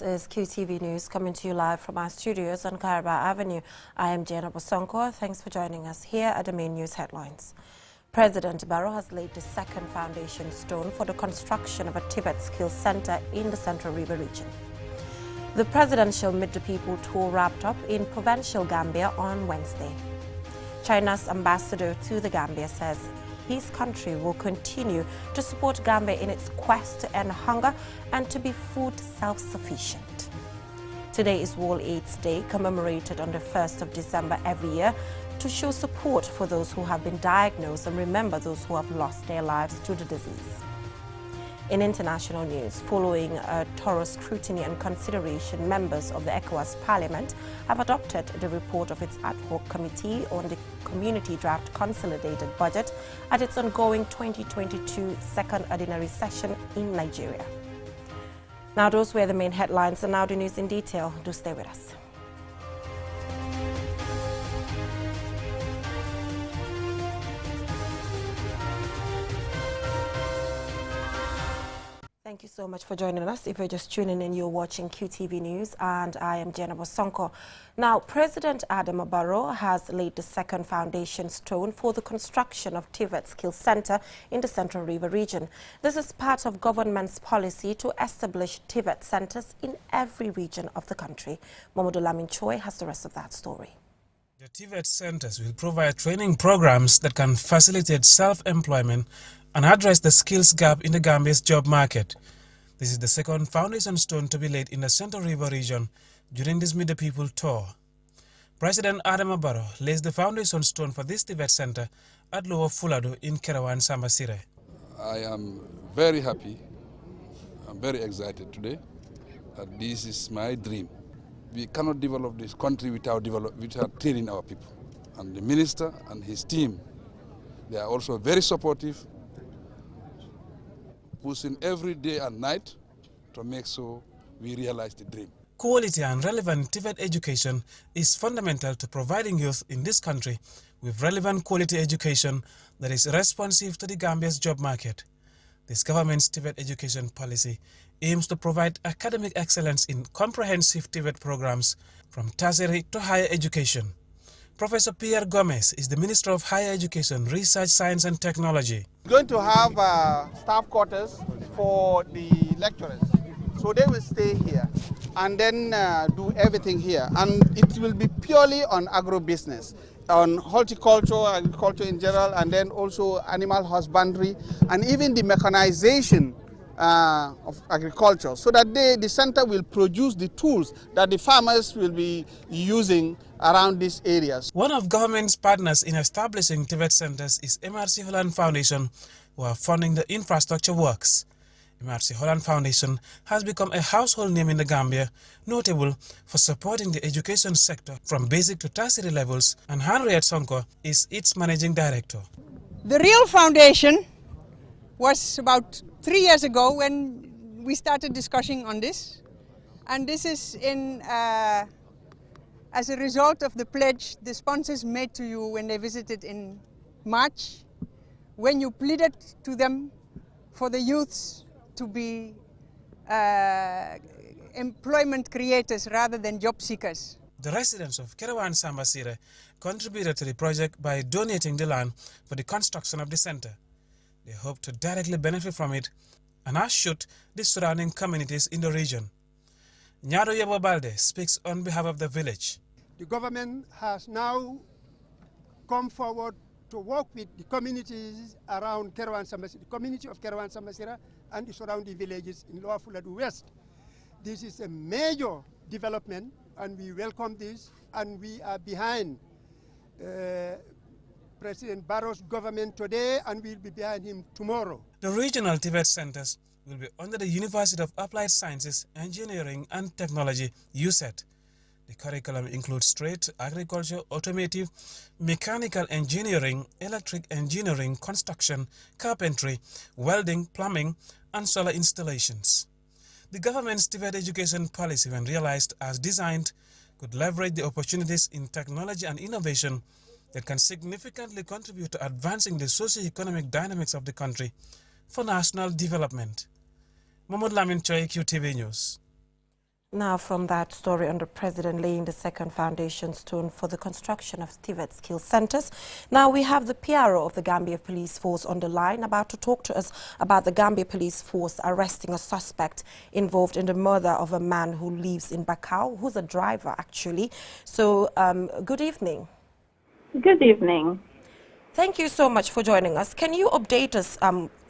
is QTV News coming to you live from our studios on Kairaba Avenue. I am Jana Bosonko. Thanks for joining us here at the main news headlines. President Barrow has laid the second foundation stone for the construction of a Tibet Skills Center in the Central River region. The presidential Meet the People tour wrapped up in provincial Gambia on Wednesday. China's ambassador to the Gambia says his country will continue to support Gambia in its quest to end hunger and to be food self-sufficient. Today is World AIDS Day, commemorated on the 1st of December every year to show support for those who have been diagnosed and remember those who have lost their lives to the disease. In international news, following a thorough scrutiny and consideration, members of the ECOWAS Parliament have adopted the report of its ad hoc committee on the Community Draft Consolidated Budget at its ongoing 2022 second ordinary session in Nigeria. Now, those were the main headlines, and now the news in detail. Do stay with us. Thank you so much for joining us. If you're just tuning in, you're watching QTV News, and I am Jenna Bosonko. Now, President Adama Barrow has laid the second foundation stone for the construction of Tibet Skills Center in the Central River region. This is part of government's policy to establish Tibet centers in every region of the country. Mamadou Lamin Choi has the rest of that story. The Tibet centers will provide training programs that can facilitate self-employment and address the skills gap in the Gambia's job market. This is the second foundation stone to be laid in the Central River region during this Meet the People tour. President Adama Barrow lays the foundation stone for this Tibet center at Lower Fuladu in Kerewan Sambasire. I am very happy, I'm very excited today that this is my dream. We cannot develop this country without training our people. And the minister and his team, they are also very supportive, pushing every day and night to make sure we realize the dream. Quality and relevant Tibet education is fundamental to providing youth in this country with relevant quality education that is responsive to the Gambia's job market. This government's Tibet education policy aims to provide academic excellence in comprehensive Tibet programs from tertiary to higher education. Professor Pierre Gomez is the Minister of Higher Education, Research, Science and Technology. We're going to have staff quarters for the lecturers. So they will stay here and then do everything here. And it will be purely on agro-business, on horticulture, agriculture in general, and then also animal husbandry, and even the mechanization of agriculture, so that the center will produce the tools that the farmers will be using around these areas. One of government's partners in establishing Tibet centers is MRC Holland Foundation, who are funding the infrastructure works. MRC Holland Foundation has become a household name in the Gambia, notable for supporting the education sector from basic to tertiary levels, and Henriette Sonko is its managing director. The real foundation was about 3 years ago when we started discussing on this, and this is as a result of the pledge the sponsors made to you when they visited in March, when you pleaded to them for the youths to be employment creators rather than job seekers. The residents of Kerewan Sambasire contributed to the project by donating the land for the construction of the center. They hope to directly benefit from it, and as should the surrounding communities in the region. Nyado Yebo Balde speaks on behalf of the village. The government has now come forward to work with the communities around Kerewan Sambasire, the community of Kerewan Sambasire and the surrounding villages in Lower Fuladu West. This is a major development, and we welcome this, and we are behind President Barrow's government today, and we'll be behind him tomorrow. The regional Tibet centers will be under the University of Applied Sciences, Engineering and Technology, USET. The curriculum includes trade, agriculture, automotive, mechanical engineering, electric engineering, construction, carpentry, welding, plumbing, and solar installations. The government's Tibet education policy, when realized as designed, could leverage the opportunities in technology and innovation that can significantly contribute to advancing the socio-economic dynamics of the country for national development. Mamadou Lamin Choi, QTV News. Now from that story on the president laying the second foundation stone for the construction of TVET skill centers. Now we have the PRO of the Gambia Police Force on the line about to talk to us about the Gambia Police Force arresting a suspect involved in the murder of a man who lives in Bakau, who's a driver actually. So good evening. Good evening. Thank you so much for joining us. Can you update us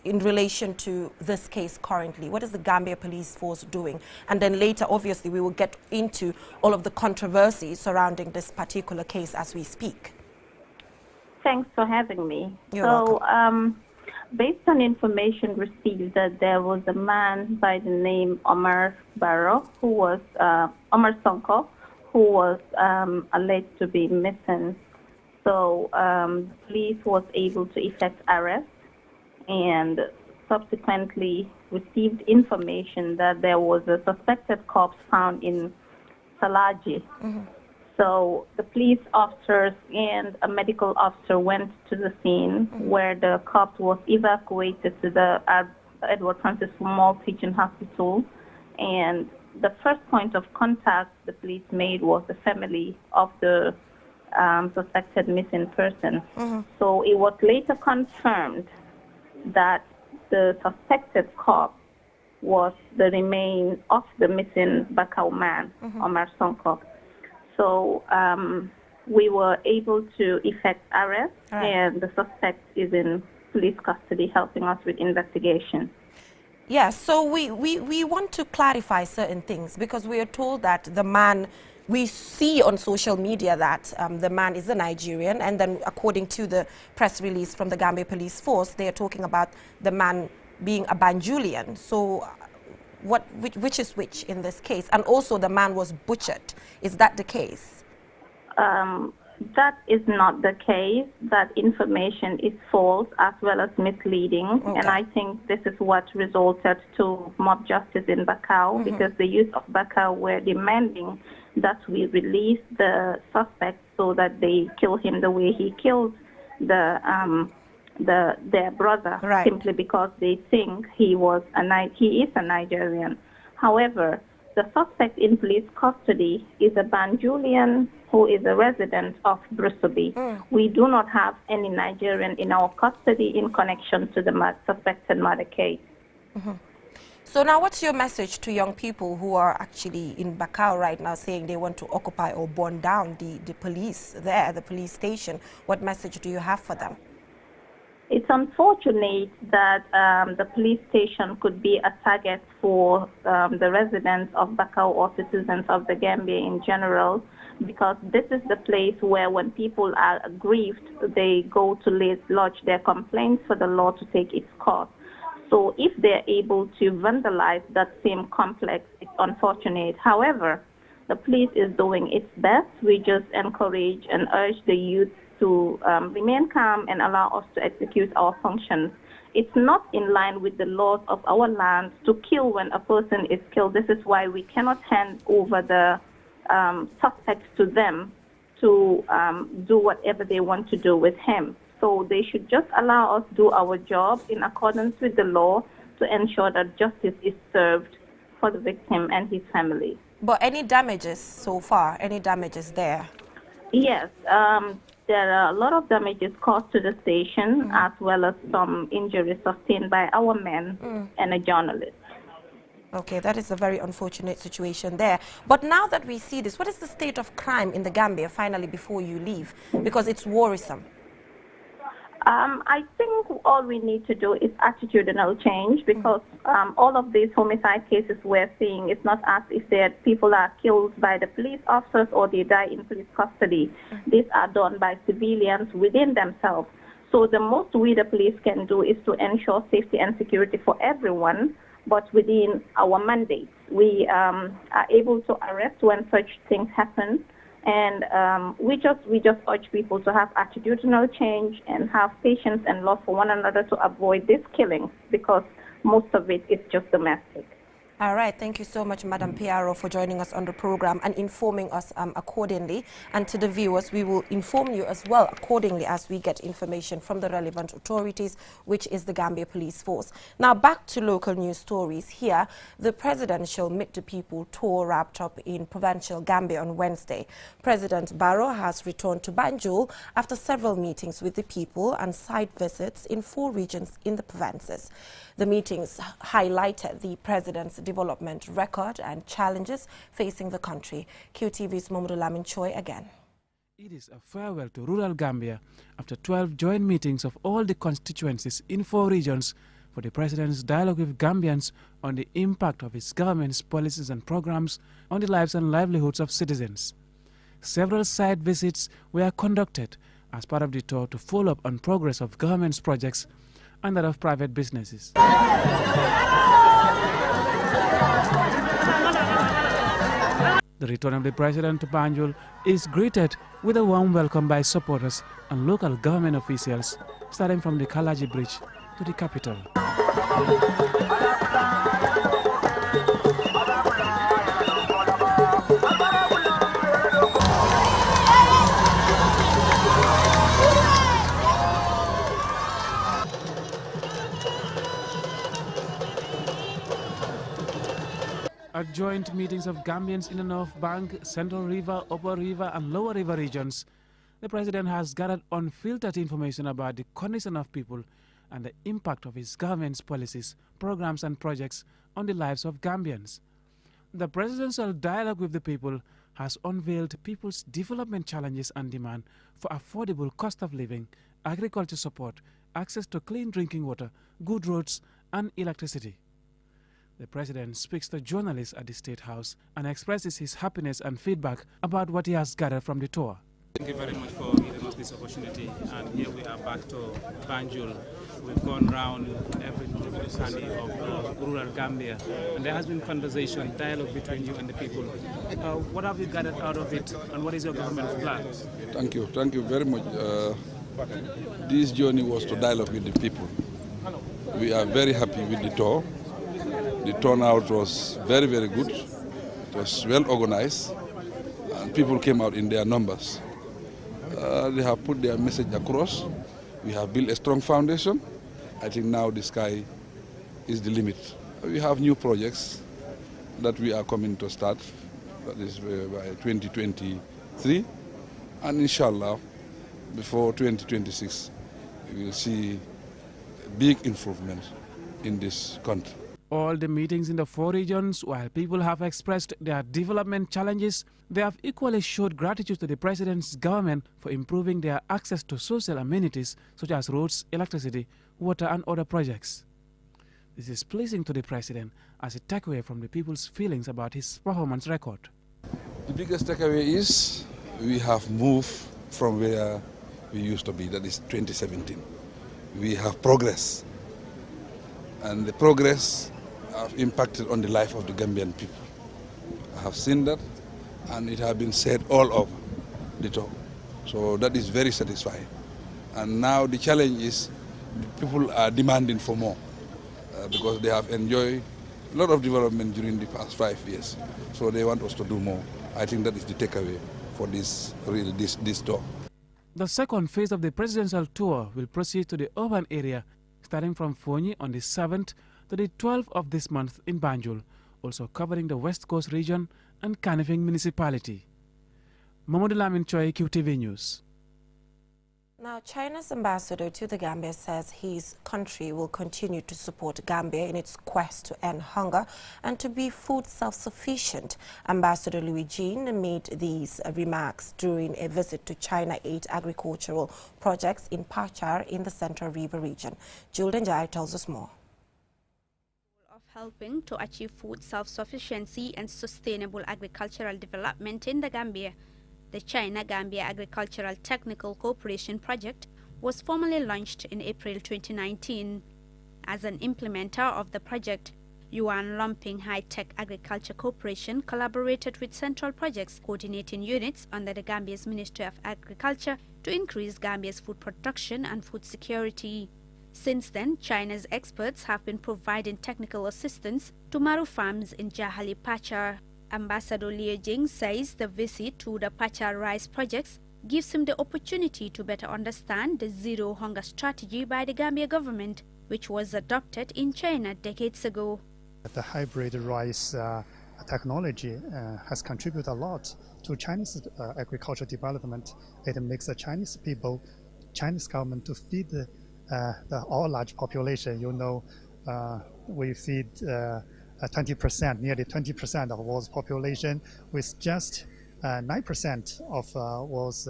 in relation to this case currently? What is the Gambia Police Force doing? And then later, obviously, we will get into all of the controversies surrounding this particular case as we speak. Thanks for having me. You're welcome. Based on information received that there was a man by the name Omar Barrow, who was Omar Sonko, who was alleged to be missing. So police was able to effect arrest and subsequently received information that there was a suspected corpse found in Salaji. So the police officers and a medical officer went to the scene where the corpse was evacuated to the Edward Francis Small Teaching Hospital. And the first point of contact the police made was the family of the suspected missing person. So it was later confirmed that the suspected corpse was the remains of the missing Bakau man, Omar Sonko. So we were able to effect arrest, and the suspect is in police custody helping us with investigation. Yes, so we want to clarify certain things because we are told that the man, we see on social media that the man is a Nigerian, and then according to the press release from the Gambia Police Force, they are talking about the man being a Banjulian. So which is which in this case? And also the man was butchered. Is that the case? That is not the case. That information is false as well as misleading. Okay. And I think this is what resulted to mob justice in Bakau, because the youth of Bakau were demanding that we release the suspect so that they kill him the way he killed their brother, simply because they think he is a Nigerian. However, the suspect in police custody is a Banjulian who is a resident of Brusubi. We do not have any Nigerian in our custody in connection to the suspected murder case. So now what's your message to young people who are actually in Bakau right now saying they want to occupy or burn down the police there, the police station? What message do you have for them? It's unfortunate that the police station could be a target for the residents of Bakau or citizens of the Gambia in general, because this is the place where when people are aggrieved, they go to lodge their complaints for the law to take its course. So if they're able to vandalize that same complex, it's unfortunate. However, the police is doing its best. We just encourage and urge the youth to remain calm and allow us to execute our functions. It's not in line with the laws of our land to kill when a person is killed. This is why we cannot hand over the suspect to them to do whatever they want to do with him. So they should just allow us to do our job in accordance with the law to ensure that justice is served for the victim and his family. But any damages so far? Any damages there? Yes. There are a lot of damages caused to the station, as well as some injuries sustained by our men and a journalist. Okay, that is a very unfortunate situation there. But now that we see this, what is the state of crime in the Gambia, finally, before you leave? Because it's worrisome. I think all we need to do is attitudinal change, because all of these homicide cases we're seeing, it's not as if people are killed by the police officers or they die in police custody. These are done by civilians within themselves. So the most we, the police, can do is to ensure safety and security for everyone, but within our mandates. We are able to arrest when such things happen. And we just urge people to have attitudinal change and have patience and love for one another to avoid this killing, because most of it is just domestic. All right, thank you so much, Madam Piaro, for joining us on the program and informing us accordingly. And to the viewers, we will inform you as well accordingly as we get information from the relevant authorities, which is the Gambia Police Force. Now, back to local news stories. Here, the presidential Meet the People tour wrapped up in provincial Gambia on Wednesday. President Barrow has returned to Banjul after several meetings with the people and site visits in 4 regions in the provinces. The meetings highlighted the president's development record and challenges facing the country. QTV's Mamadou Lamin Choi again. It is a farewell to rural Gambia after 12 joint meetings of all the constituencies in 4 regions for the president's dialogue with Gambians on the impact of his government's policies and programs on the lives and livelihoods of citizens. Several site visits were conducted as part of the tour to follow up on progress of government's projects and that of private businesses. The return of the president to Banjul is greeted with a warm welcome by supporters and local government officials, starting from the Kalaji Bridge to the capital. At joint meetings of Gambians in the North Bank, Central River, Upper River and Lower River regions, the president has gathered unfiltered information about the condition of people and the impact of his government's policies, programs and projects on the lives of Gambians. The presidential dialogue with the people has unveiled people's development challenges and demand for affordable cost of living, agriculture support, access to clean drinking water, good roads and electricity. The president speaks to journalists at the State House and expresses his happiness and feedback about what he has gathered from the tour. Thank you very much for giving us this opportunity, and here we are back to Banjul. We've gone round every county of rural Gambia, and there has been conversation, dialogue between you and the people. What have you gathered out of it, and what is your government's plan? Thank you very much. This journey was to dialogue with the people. We are very happy with the tour. The turnout was very, very good. It was well organized, and people came out in their numbers. They have put their message across. We have built a strong foundation. I think now the sky is the limit. We have new projects that we are coming to start, that is by 2023, and inshallah, before 2026, we will see big improvement in this country. All the meetings in the 4 regions, while people have expressed their development challenges, they have equally showed gratitude to the president's government for improving their access to social amenities such as roads, electricity, water and other projects. This is pleasing to the president as a takeaway from the people's feelings about his performance record. The biggest takeaway is we have moved from where we used to be, that is 2017. We have progress, and the progress have impacted on the life of the Gambian people. I have seen that, and it has been said all over the talk. So that is very satisfying. And now the challenge is the people are demanding for more because they have enjoyed a lot of development during the past 5 years. So they want us to do more. I think that is the takeaway for this tour. The second phase of the presidential tour will proceed to the urban area, starting from Fonyi on the 7th to the 12th of this month in Banjul, also covering the West Coast region and Kanifing municipality. Mamadou Lamin Choi, QTV News. Now, China's ambassador to the Gambia says his country will continue to support Gambia in its quest to end hunger and to be food self-sufficient. Ambassador Louis Jean made these remarks during a visit to China 8 agricultural projects in Pachar in the Central River region. Julden Jai tells us more. Helping to achieve food self-sufficiency and sustainable agricultural development in the Gambia, the China-Gambia Agricultural Technical Cooperation Project was formally launched in April 2019. As an implementer of the project, Yuan Lumping High-Tech Agriculture Corporation collaborated with Central Projects coordinating units under the Gambia's Ministry of Agriculture to increase Gambia's food production and food security. Since then, China's experts have been providing technical assistance to Maru farms in Jahali Pachar. Ambassador Liu Jing says the visit to the Pachar rice projects gives him the opportunity to better understand the zero hunger strategy by the Gambia government, which was adopted in China decades ago. The hybrid rice technology has contributed a lot to Chinese agricultural development. It makes the Chinese people, Chinese government to feed our large population. You know, we feed 20%, nearly 20% of world's population, with just 9% of world's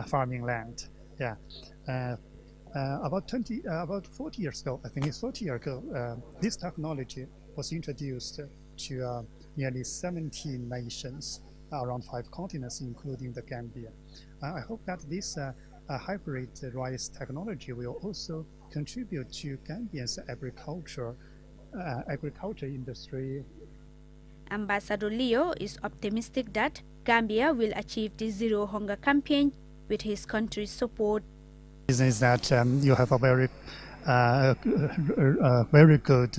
farming land. Yeah. About 40 years ago, I think it's 40 years ago, this technology was introduced to nearly 17 nations around 5 continents, including the Gambia. I hope that this hybrid rice technology will also contribute to Gambia's agriculture industry. Ambassador Leo is optimistic that Gambia will achieve the Zero Hunger campaign with his country's support. The reason is that you have a very good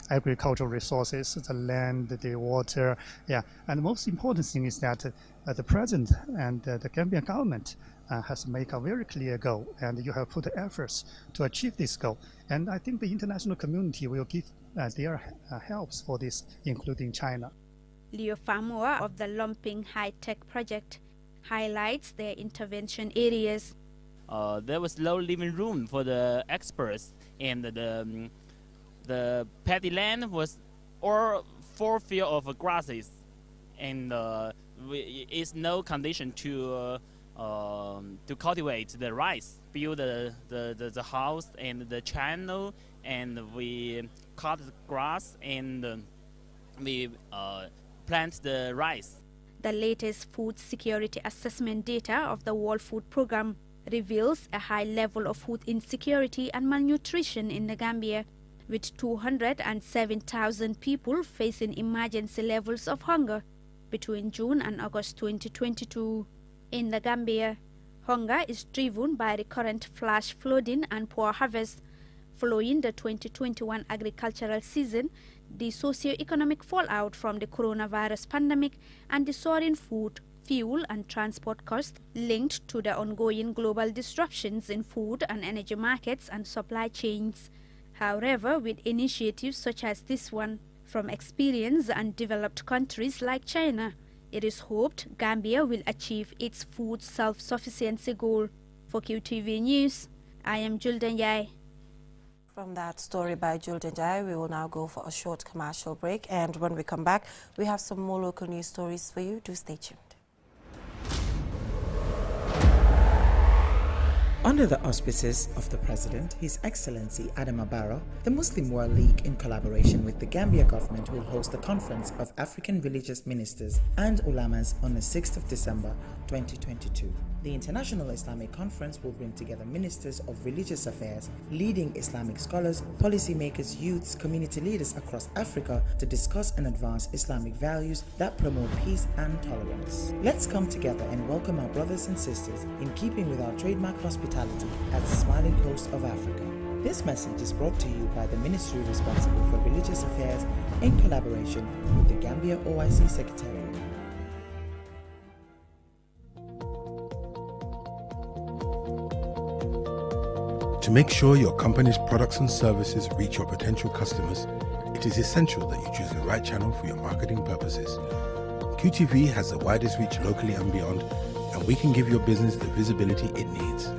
agricultural resources, the land, the water, yeah. And the most important thing is that the president and the Gambian government has made a very clear goal, and you have put efforts to achieve this goal. And I think the international community will give their helps for this, including China. Leo Famua of the Lumping High-Tech Project highlights their intervention areas. There was low living room for the experts, and the paddy land was all full field of grasses, and it's no condition to cultivate the rice. Build the house and the channel, and we cut the grass, and we plant the rice. The latest food security assessment data of the World Food Programme reveals a high level of food insecurity and malnutrition in the Gambia, with 207,000 people facing emergency levels of hunger between June and August 2022. In the Gambia, hunger is driven by recurrent flash flooding and poor harvest. Following the 2021 agricultural season, the socio-economic fallout from the coronavirus pandemic and the soaring food, fuel and transport costs linked to the ongoing global disruptions in food and energy markets and supply chains. However, with initiatives such as this one from experienced and developed countries like China, it is hoped Gambia will achieve its food self-sufficiency goal. For QTV News, I am Julden Yai. From that story by Julden Yai, we will now go for a short commercial break, and when we come back, we have some more local news stories for you. Do stay tuned. Under the auspices of the President, His Excellency Adama Barrow, the Muslim World League, in collaboration with the Gambia government, will host a conference of African religious ministers and ulamas on the 6th of December 2022. The International Islamic Conference will bring together ministers of religious affairs, leading Islamic scholars, policymakers, youths, community leaders across Africa to discuss and advance Islamic values that promote peace and tolerance. Let's come together and welcome our brothers and sisters in keeping with our trademark hospitality as the smiling coast of Africa. This message is brought to you by the ministry responsible for religious affairs in collaboration with the Gambia OIC Secretariat. To make sure your company's products and services reach your potential customers, it is essential that you choose the right channel for your marketing purposes. QTV has the widest reach locally and beyond, and we can give your business the visibility it needs.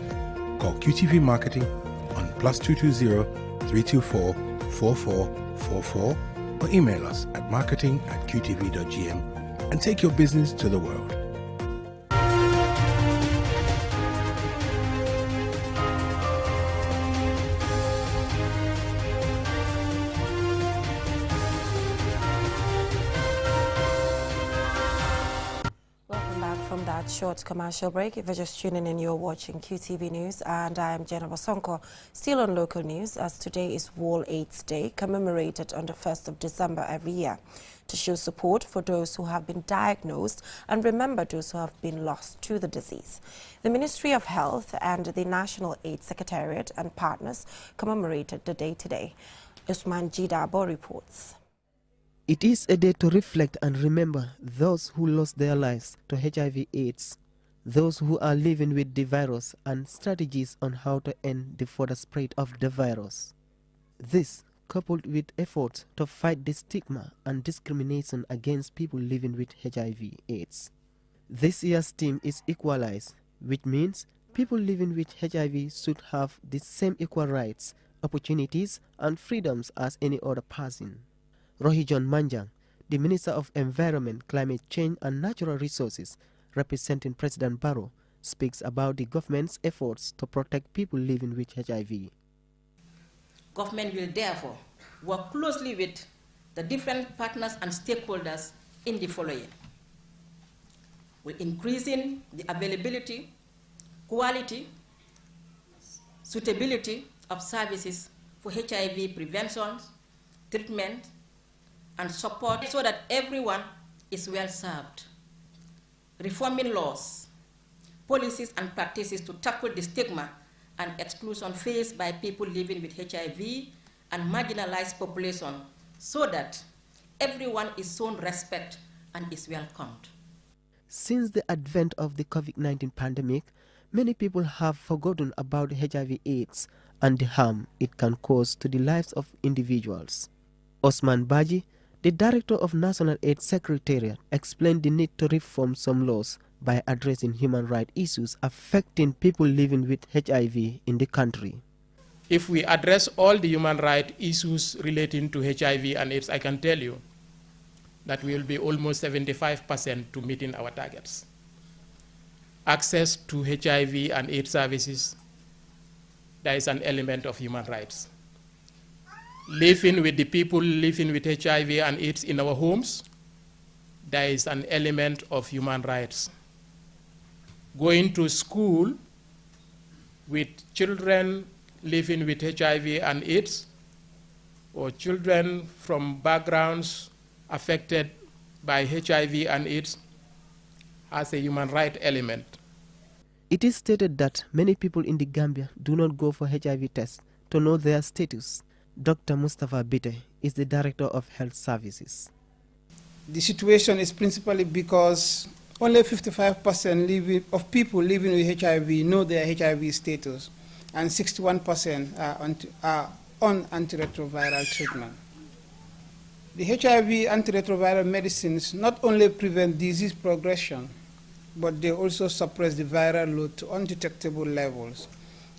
Call QTV Marketing on +220 324 4444 or email us at marketing@qtv.gm and take your business to the world. Short commercial break. If you're just tuning in, you're watching QTV News, and I am Jenna Bosonko. Still on local news, as today is World AIDS Day, commemorated on the 1st of December every year. to show support for those who have been diagnosed and remember those who have been lost to the disease. The Ministry of Health and the National AIDS Secretariat and partners commemorated the day today. Usman Jidabo reports. It is a day to reflect and remember those who lost their lives to HIV/AIDS, those who are living with the virus, and strategies on how to end the further spread of the virus. This, coupled with efforts to fight the stigma and discrimination against people living with HIV/AIDS. This year's theme is Equalize, which means people living with HIV should have the same equal rights, opportunities, and freedoms as any other person. Rohijon Manjang, the Minister of Environment, Climate Change and Natural Resources, representing President Barrow, speaks about the government's efforts to protect people living with HIV. Government will therefore work closely with the different partners and stakeholders in the following. We're increasing the availability, quality, suitability of services for HIV prevention, treatment, and support so that everyone is well served. Reforming laws, policies, and practices to tackle the stigma and exclusion faced by people living with HIV and marginalized population so that everyone is shown respect and is welcomed. Since the advent of the COVID-19 pandemic, many people have forgotten about HIV/AIDS and the harm it can cause to the lives of individuals. Osman Baji, the Director of National AIDS Secretariat, explained the need to reform some laws by addressing human rights issues affecting people living with HIV in the country. If we address all the human rights issues relating to HIV and AIDS, I can tell you that we will be almost 75% to meeting our targets. Access to HIV and AIDS services, there is an element of human rights. Living with the people living with HIV and AIDS in our homes, there is an element of human rights. Going to school with children living with HIV and AIDS, or children from backgrounds affected by HIV and AIDS, has a human right element. It is stated that many people in the Gambia do not go for HIV tests to know their status. Dr. Mustafa Bite is the Director of Health Services. The situation is principally because only 55% of people living with HIV know their HIV status, and 61% are on antiretroviral treatment. The HIV antiretroviral medicines not only prevent disease progression, but they also suppress the viral load to undetectable levels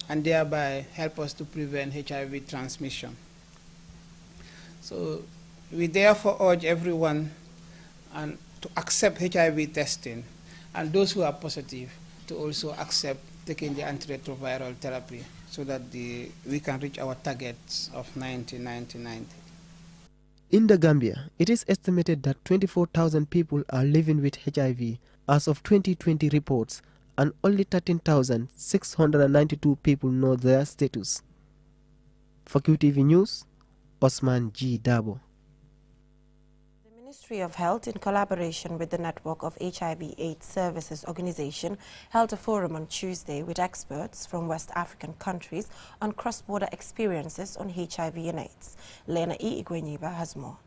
and thereby help us to prevent HIV transmission. So we therefore urge everyone to accept HIV testing, and those who are positive to also accept taking the antiretroviral therapy so that we can reach our targets of 90-90-90. In the Gambia, it is estimated that 24,000 people are living with HIV as of 2020 reports, and only 13,692 people know their status. For QTV News, Osman G. Dabo. The Ministry of Health, in collaboration with the Network of HIV/AIDS Services Organization, held a forum on Tuesday with experts from West African countries on cross-border experiences on HIV and AIDS. Lena E. Igwenyiba has more.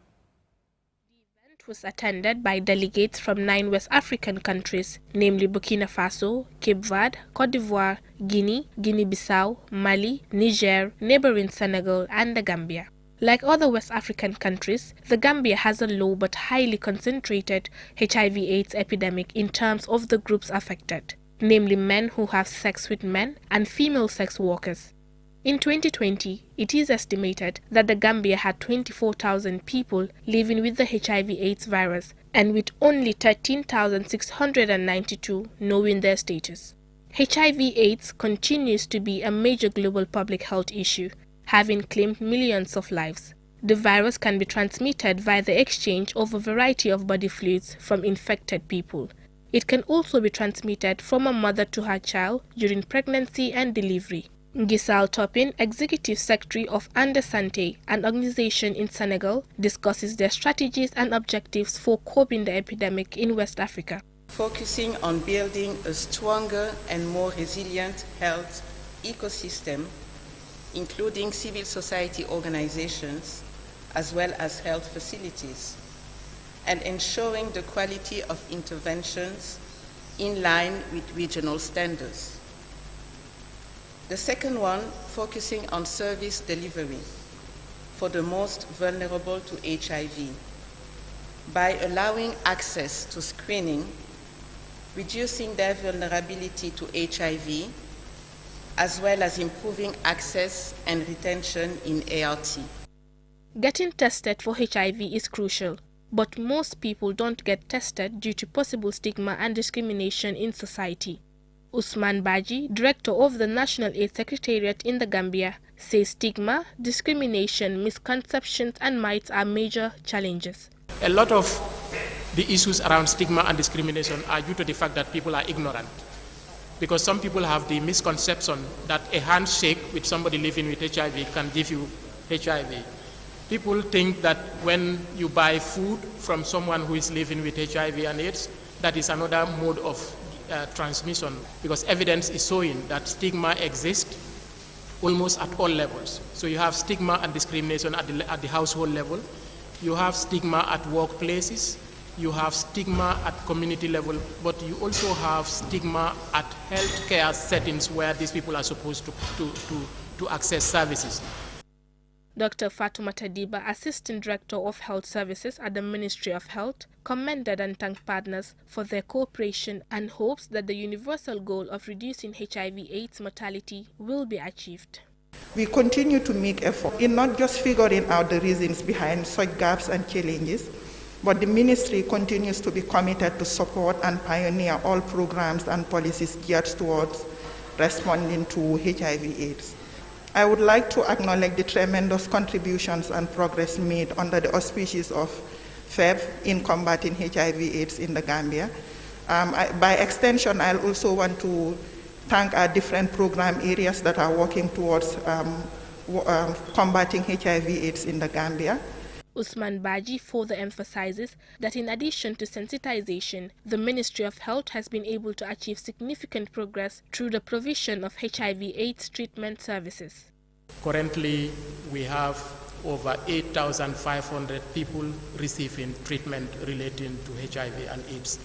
It was attended by delegates from 9 West African countries, namely Burkina Faso, Cape Verde, Cote d'Ivoire, Guinea, Guinea-Bissau, Mali, Niger, neighboring Senegal, and the Gambia. Like other West African countries, the Gambia has a low but highly concentrated HIV/AIDS epidemic in terms of the groups affected, namely men who have sex with men and female sex workers. In 2020, it is estimated that the Gambia had 24,000 people living with the HIV/AIDS virus, and with only 13,692 knowing their status. HIV/AIDS continues to be a major global public health issue, having claimed millions of lives. The virus can be transmitted via the exchange of a variety of body fluids from infected people. It can also be transmitted from a mother to her child during pregnancy and delivery. Ngisal Topin, Executive Secretary of Andesante, an organization in Senegal, discusses their strategies and objectives for coping the epidemic in West Africa. Focusing on building a stronger and more resilient health ecosystem, including civil society organizations, as well as health facilities, and ensuring the quality of interventions in line with regional standards. The second one, focusing on service delivery for the most vulnerable to HIV by allowing access to screening, reducing their vulnerability to HIV, as well as improving access and retention in ART. Getting tested for HIV is crucial, but most people don't get tested due to possible stigma and discrimination in society. Usman Baji, director of the National AIDS Secretariat in the Gambia, says stigma, discrimination, misconceptions, and myths are major challenges. A lot of the issues around stigma and discrimination are due to the fact that people are ignorant. Because some people have the misconception that a handshake with somebody living with HIV can give you HIV. People think that when you buy food from someone who is living with HIV and AIDS, that is another mode of transmission, because evidence is showing that stigma exists almost at all levels. So you have stigma and discrimination at the household level, you have stigma at workplaces, you have stigma at community level, but you also have stigma at healthcare settings where these people are supposed to access services. Dr. Fatoumata Diba, Assistant Director of Health Services at the Ministry of Health, commended and thanked partners for their cooperation and hopes that the universal goal of reducing HIV/AIDS mortality will be achieved. We continue to make effort in not just figuring out the reasons behind such gaps and challenges, but the ministry continues to be committed to support and pioneer all programs and policies geared towards responding to HIV/AIDS. I would like to acknowledge the tremendous contributions and progress made under the auspices of FEB in combating HIV/AIDS in the Gambia. By extension, I also want to thank our different program areas that are working towards combating HIV/AIDS in the Gambia. Usman Baji further emphasizes that in addition to sensitization, the Ministry of Health has been able to achieve significant progress through the provision of HIV/AIDS treatment services. Currently, we have over 8,500 people receiving treatment relating to HIV and AIDS.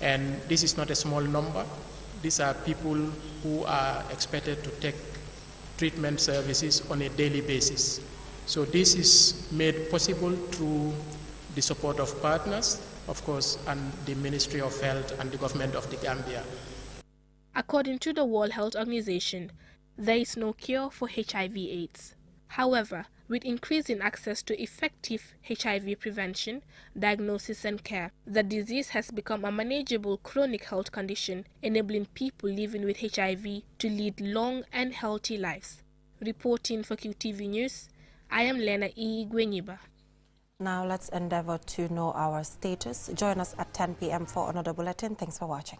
And this is not a small number. These are people who are expected to take treatment services on a daily basis. So this is made possible through the support of partners, of course, and the Ministry of Health and the government of the Gambia. According to the World Health Organization, there is no cure for HIV/AIDS. However, with increasing access to effective HIV prevention, diagnosis and care, the disease has become a manageable chronic health condition, enabling people living with HIV to lead long and healthy lives. Reporting for QTV News, I am Lena E. Gwenyiba. Now let's endeavor to know our status. Join us at 10 p.m. for another bulletin. Thanks for watching.